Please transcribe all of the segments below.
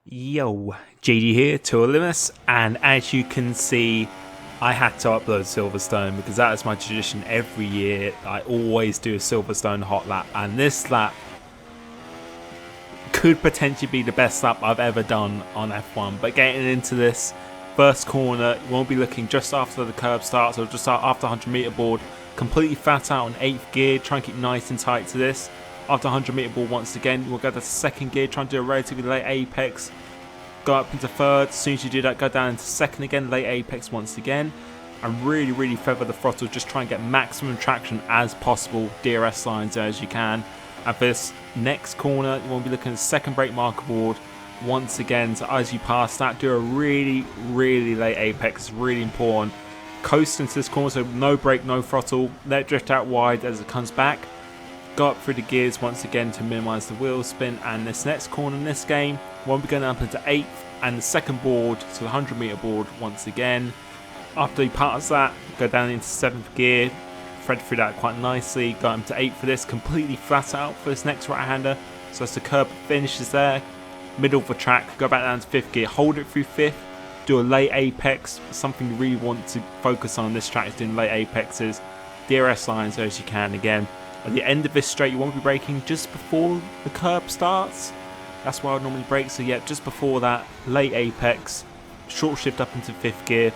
Yo, JD here, Tourlimus, and as you can see, I had to upload Silverstone because that is my tradition every year. I always do a Silverstone hot lap, and this lap could potentially be the best lap I've ever done on F1. But getting into this first corner, you won't be looking just after the curb starts or just after 100 meter board. Completely flat out in 8th gear, try and keep nice and tight to this. After 100 meter board once again, we'll go to 2nd gear, try and do a relatively late apex. Go up into 3rd, as soon as you do that, go down into 2nd again, late apex once again. And really feather the throttle, just try and get maximum traction as possible, DRS lines as you can. And for this next corner, you want to be looking at the 2nd brake marker board once again. So as you pass that, do a really late apex, it's really important. Coast into this corner, so no brake, no throttle, let it drift out wide as it comes back. Go up through the gears once again to minimise the wheel spin, and this next corner in this game, we'll be going up into 8th and the 2nd board, so the 100 meter board once again. After you pass that, go down into 7th gear, thread through that quite nicely, go up to 8th for this, completely flat out for this next right hander, so as the curb finishes there, middle of the track, go back down to 5th gear, hold it through 5th, do a late apex. Something you really want to focus on this track is doing late apexes, DRS lines as you can again. At the end of this straight, you won't be braking just before the curb starts. That's why I would normally brake. So yeah, just before that, late apex, short shift up into 5th gear,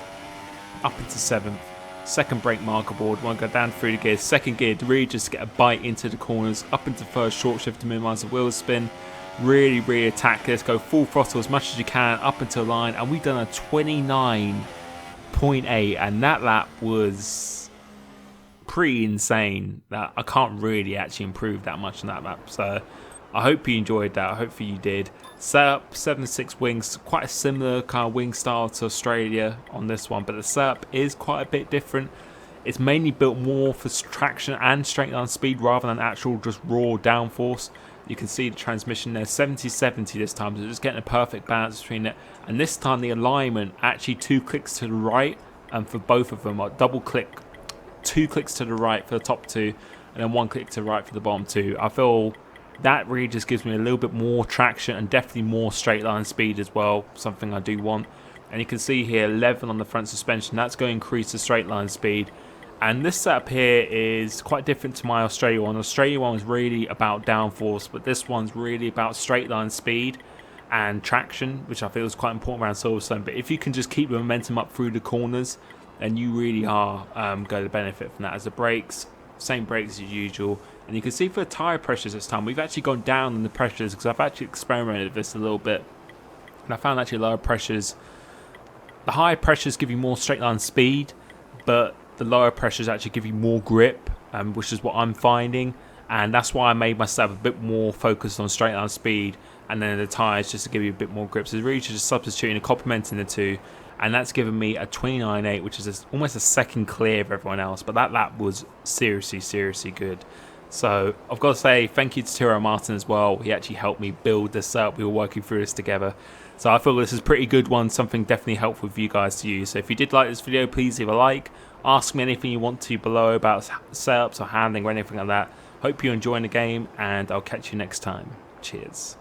up into 7th. 2nd brake marker board, want to go down through the gears. 2nd gear to really just get a bite into the corners, up into 1st, short shift to minimise the wheel spin. Really attack this, go full throttle as much as you can up until line. And we've done a 29.8, and that lap was pretty insane. That I can't really actually improve that much on that lap, so I hope you enjoyed that. Hopefully you did. Setup 7.6 wings, quite a similar kind of wing style to Australia on this one, but the setup is quite a bit different. It's mainly built more for traction and straight line speed rather than actual just raw downforce. You can see the transmission there, 70-70 this time, so just getting a perfect balance between it. And this time the alignment actually 2 clicks to the right, and for both of them, like double click, 2 clicks to the right for the top 2 and then 1 click to the right for the bottom 2. I feel that really just gives me a little bit more traction and definitely more straight line speed as well, something I do want. And you can see here 11 on the front suspension, that's going to increase the straight line speed. And this setup here is quite different to my Australia one. Australia one was really about downforce, but this one's really about straight line speed and traction, which I feel is quite important around Silverstone. But if you can just keep the momentum up through the corners, and you really are going to benefit from that. As the brakes, same brakes as usual. And you can see for the tyre pressures this time, we've actually gone down in the pressures because I've actually experimented with this a little bit. And I found actually lower pressures, the higher pressures give you more straight line speed, but the lower pressures actually give you more grip, which is what I'm finding. And that's why I made myself a bit more focused on straight line speed, and then the tyres just to give you a bit more grip. So it's really just substituting and complementing the two. And that's given me a 29.8, which is almost a second clear of everyone else. But that lap was seriously good. So I've got to say thank you to Tiro Martin as well. He actually helped me build this up. We were working through this together. So I feel this is a pretty good one, something definitely helpful for you guys to use. So if you did like this video, please leave a like. Ask me anything you want to below about setups or handling or anything like that. Hope you're enjoying the game, and I'll catch you next time. Cheers.